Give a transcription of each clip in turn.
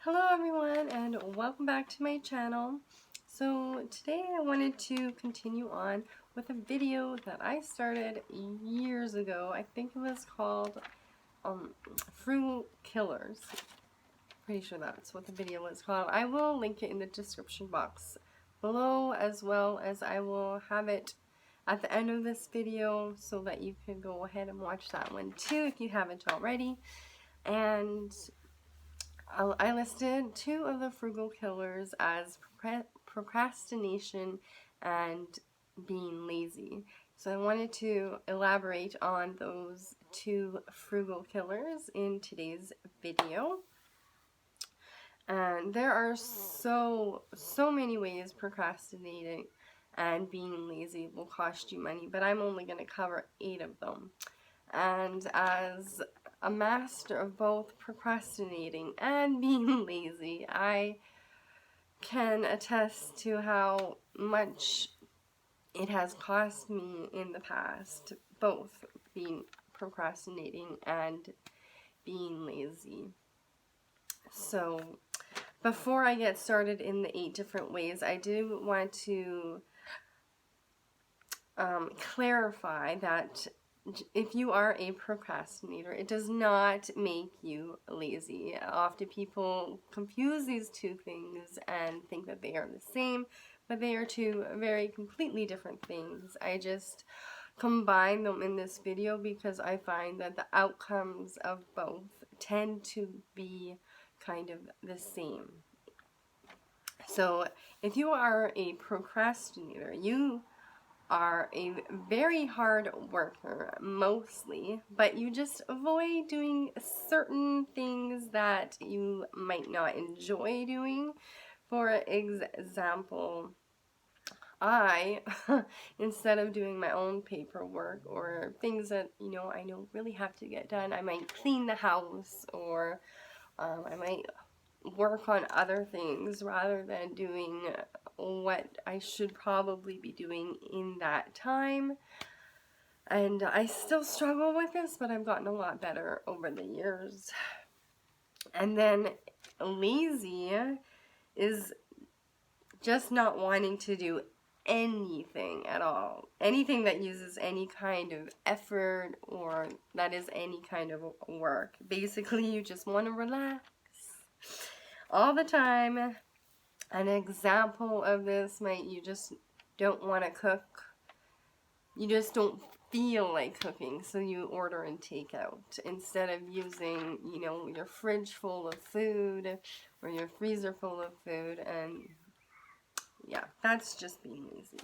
Hello everyone and welcome back to my channel. So today I wanted to continue on with a video that I started years ago. I think it was called Frugal Killers. Pretty sure that's what the video was called. I will link it in the description box below, as well as I will have it at the end of this video so that you can go ahead and watch that one too if you haven't already. And I listed two of the frugal killers as procrastination and being lazy. So I wanted to elaborate on those two frugal killers in today's video. And there are so many ways procrastinating and being lazy will cost you money, but I'm only going to cover 8 of them. And as a master of both procrastinating and being lazy, I can attest to how much it has cost me in the past, both being procrastinating and being lazy. So before I get started in the 8 different ways, I do want to clarify that if you are a procrastinator, it does not make you lazy. Often people confuse these two things and think that they are the same, but they are two very completely different things. I just combine them in this video because I find that the outcomes of both tend to be kind of the same. So if you are a procrastinator, you are a very hard worker mostly, but you just avoid doing certain things that you might not enjoy doing. For example, I instead of doing my own paperwork or things that I know really have to get done, I might clean the house, or I might work on other things rather than doing what I should probably be doing in that time. And I still struggle with this, but I've gotten a lot better over the years. And then lazy is just not wanting to do anything at all. Anything that uses any kind of effort or that is any kind of work. Basically, you just want to relax all the time. An example of this might, you just don't want to cook. You just don't feel like cooking, so you order and take out instead of using, your fridge full of food or your freezer full of food. And yeah, that's just being lazy.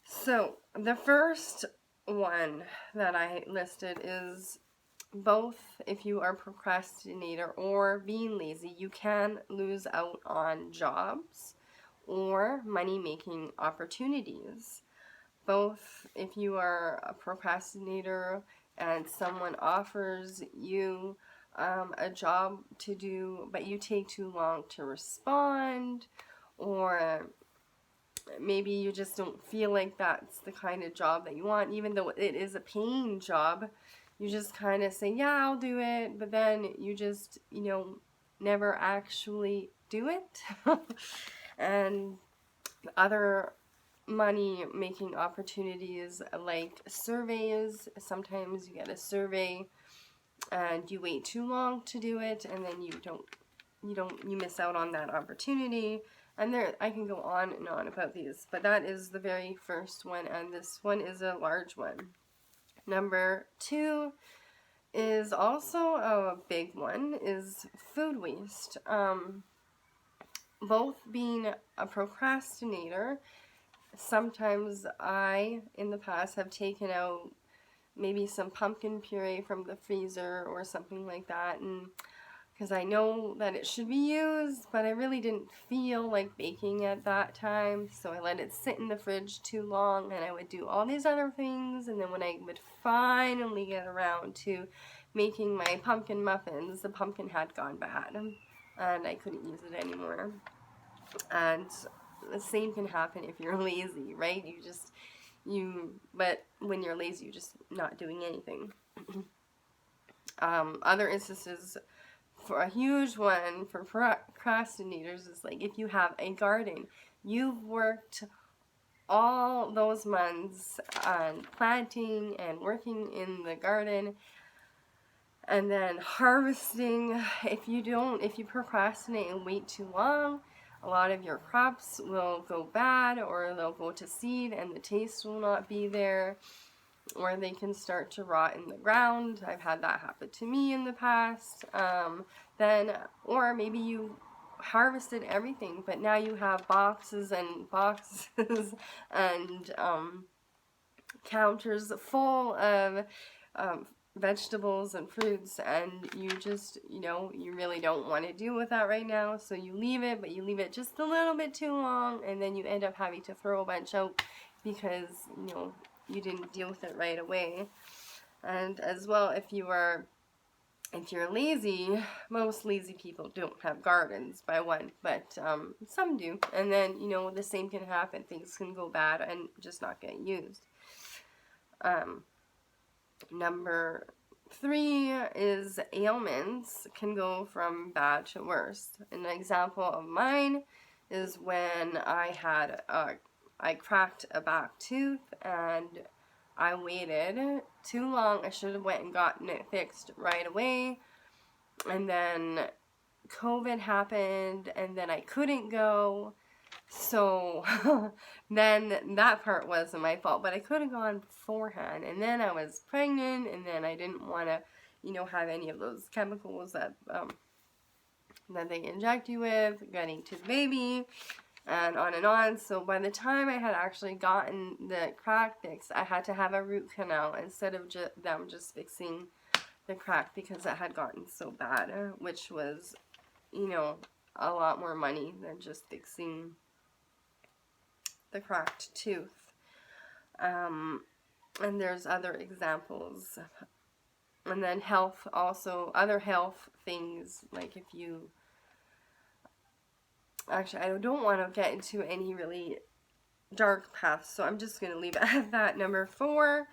So the first one that I listed is both if you are a procrastinator or being lazy, you can lose out on jobs or money-making opportunities. Both if you are a procrastinator and someone offers you a job to do, but you take too long to respond, or maybe you just don't feel like that's the kind of job that you want, even though it is a paying job. You just kind of say, yeah, I'll do it, but then you just, never actually do it. And other money-making opportunities like surveys. Sometimes you get a survey and you wait too long to do it, and then you miss out on that opportunity. And I can go on and on about these, but that is the very first one, and this one is a large one. Number 2 is also a big one, is food waste. Both being a procrastinator, sometimes I, in the past, have taken out maybe some pumpkin puree from the freezer or something like that, and because I know that it should be used, but I really didn't feel like baking at that time, so I let it sit in the fridge too long, and I would do all these other things, and then when I would finally get around to making my pumpkin muffins, the pumpkin had gone bad, and I couldn't use it anymore. And the same can happen if you're lazy, right? But when you're lazy, you're just not doing anything. Other instances, for a huge one for procrastinators is like if you have a garden, you've worked all those months on planting and working in the garden and then harvesting. If you procrastinate and wait too long, a lot of your crops will go bad, or they'll go to seed and the taste will not be there, or they can start to rot in the ground. I've had that happen to me in the past. Or maybe you harvested everything, but now you have boxes and boxes and counters full of vegetables and fruits, and you really don't want to deal with that right now, so you leave it, but you leave it just a little bit too long, and then you end up having to throw a bunch out because you didn't deal with it right away. And as well, if you're lazy, most lazy people don't have gardens by one, but some do, and then the same can happen. Things can go bad and just not get used. Number 3 is ailments can go from bad to worse. An example of mine is when I cracked a back tooth and I waited too long. I should have went and gotten it fixed right away. And then COVID happened and then I couldn't go. So then that part wasn't my fault, but I could have gone beforehand. And then I was pregnant, and then I didn't want to, have any of those chemicals that they inject you with, getting to the baby, and on and on. So by the time I had actually gotten the crack fixed, I had to have a root canal instead of them just fixing the crack because it had gotten so bad, which was, a lot more money than just fixing the cracked tooth. And there's other examples. And then health also, other health things, like if you, actually I don't want to get into any really dark paths, so I'm just going to leave it at that. Number 4,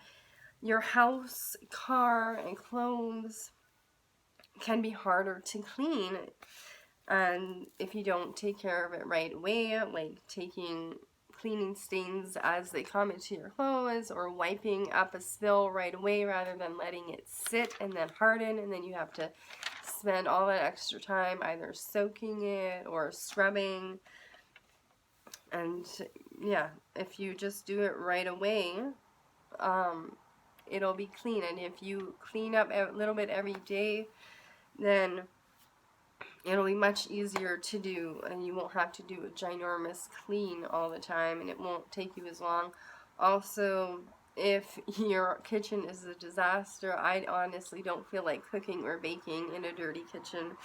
your house, car, and clothes can be harder to clean. And if you don't take care of it right away, like cleaning stains as they come into your clothes, or wiping up a spill right away rather than letting it sit and then harden, and then you have to spend all that extra time either soaking it or scrubbing. And yeah, if you just do it right away, it'll be clean. And if you clean up a little bit every day, then it'll be much easier to do, and you won't have to do a ginormous clean all the time, and it won't take you as long. Also, if your kitchen is a disaster, I honestly don't feel like cooking or baking in a dirty kitchen.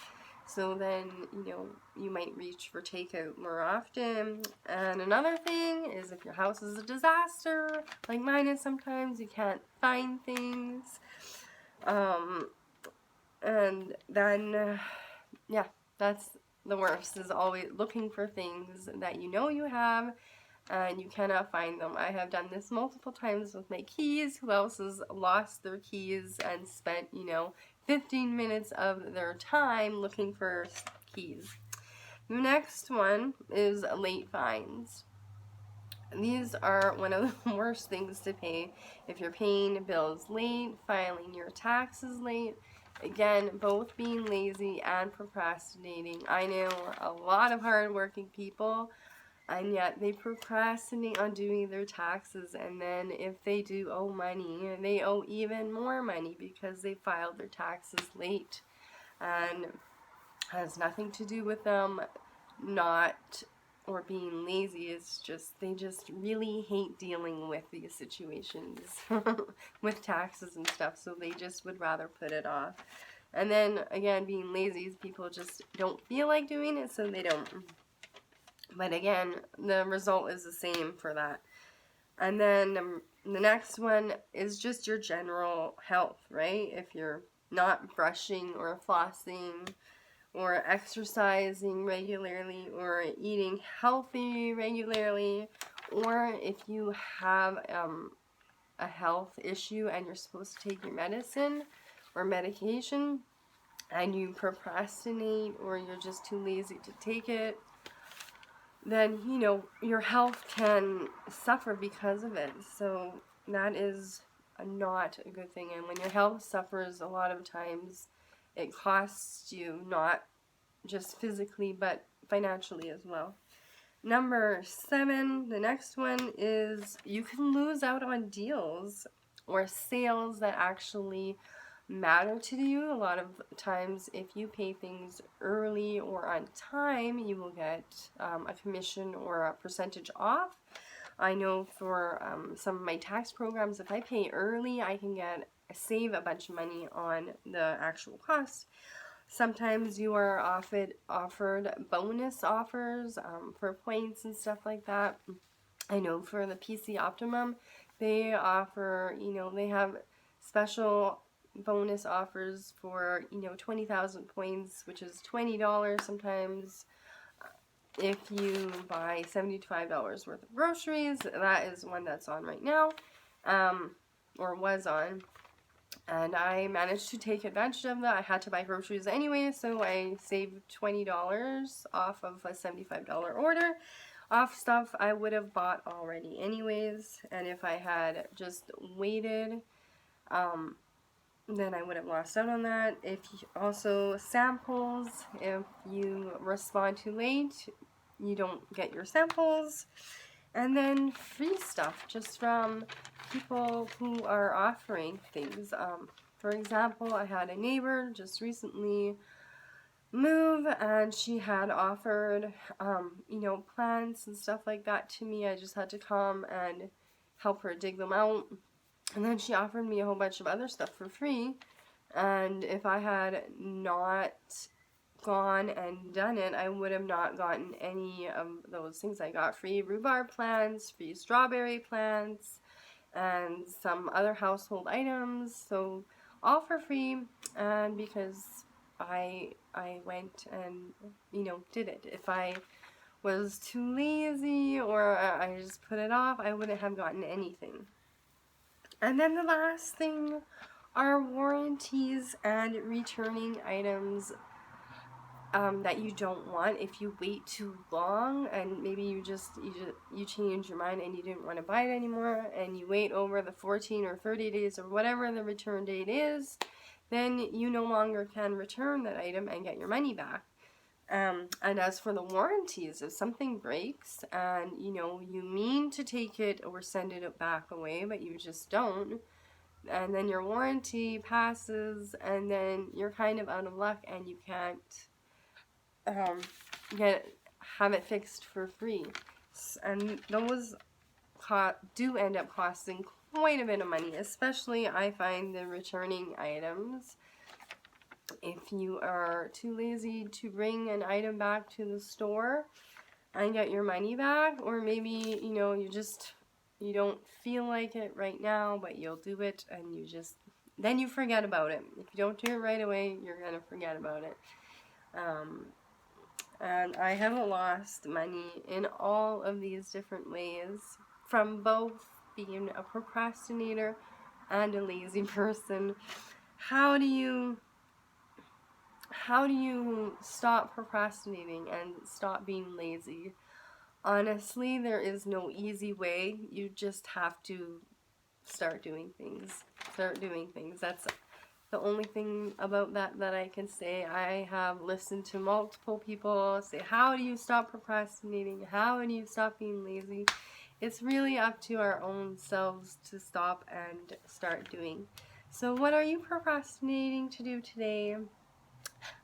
So then, you might reach for takeout more often. And another thing is if your house is a disaster, like mine is sometimes, you can't find things. And then, yeah, that's the worst, is always looking for things that you have and you cannot find them. I have done this multiple times with my keys. Who else has lost their keys and spent, 15 minutes of their time looking for keys? The next one is late fines. These are one of the worst things to pay. If you're paying bills late, filing your taxes late, again, both being lazy and procrastinating. I know a lot of hardworking people, and yet they procrastinate on doing their taxes, and then if they do owe money, they owe even more money because they filed their taxes late. And has nothing to do with them or being lazy. It's just, they just really hate dealing with these situations with taxes and stuff, so they just would rather put it off. And then again, being lazy is people just don't feel like doing it, so they don't. But again, the result is the same for that. And then the next one is just your general health, right? If you're not brushing or flossing or exercising regularly or eating healthy regularly, or if you have a health issue and you're supposed to take your medicine or medication and you procrastinate or you're just too lazy to take it, then, you know, your health can suffer because of it. So that is not a good thing. And when your health suffers, a lot of times it costs you not just physically but financially as well. Number 7, the next one is you can lose out on deals or sales that actually matter to you. A lot of times, if you pay things early or on time, you will get a commission or a percentage off. I know for some of my tax programs, if I pay early, I can save a bunch of money on the actual cost. Sometimes you are offered bonus offers for points and stuff like that. I know for the PC Optimum, they offer, you know, they have special bonus offers for, you know, 20,000 points, which is $20 sometimes. If you buy $75 worth of groceries, that is one that's on right now, or was on. And I managed to take advantage of that. I had to buy groceries anyway, so I saved $20 off of a $75 order, off stuff I would have bought already anyways. And if I had just waited, then I would have lost out on that. If you, also samples, if you respond too late, you don't get your samples. And then free stuff just from people who are offering things. For example, I had a neighbor just recently move, and she had offered, you know, plants and stuff like that to me. I just had to come and help her dig them out. And then she offered me a whole bunch of other stuff for free. And if I had not gone and done it, I would have not gotten any of those things. I got free rhubarb plants, free strawberry plants, and some other household items. So all for free, and because I went and, you know, did it. If I was too lazy or I just put it off, I wouldn't have gotten anything. And then the last thing are warranties and returning items that you don't want. If you wait too long and maybe you change your mind and you didn't want to buy it anymore, and you wait over the 14 or 30 days or whatever the return date is, then you no longer can return that item and get your money back. And as for the warranties, if something breaks and, you know, you mean to take it or send it back away, but you just don't, and then your warranty passes, and then you're kind of out of luck and you can't have it fixed for free. And those do end up costing quite a bit of money, especially I find the returning items. If you are too lazy to bring an item back to the store and get your money back, or maybe, you know, you don't feel like it right now, but you'll do it, and then you forget about it. If you don't do it right away, you're going to forget about it. And I have lost money in all of these different ways, from both being a procrastinator and a lazy person. How do you stop procrastinating and stop being lazy? Honestly, there is no easy way. You just have to start doing things. That's the only thing about that I can say. I have listened to multiple people say, how do you stop procrastinating? How do you stop being lazy? It's really up to our own selves to stop and start doing. So what are you procrastinating to do today?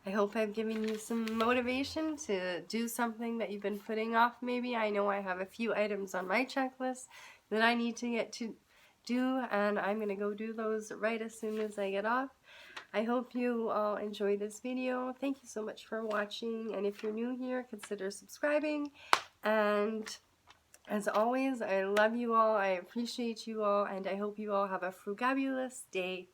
I hope I've given you some motivation to do something that you've been putting off maybe. I know I have a few items on my checklist that I need to get to do, and I'm going to go do those right as soon as I get off. I hope you all enjoyed this video. Thank you so much for watching, and if you're new here, consider subscribing. And as always, I love you all, I appreciate you all, and I hope you all have a frugabulous day.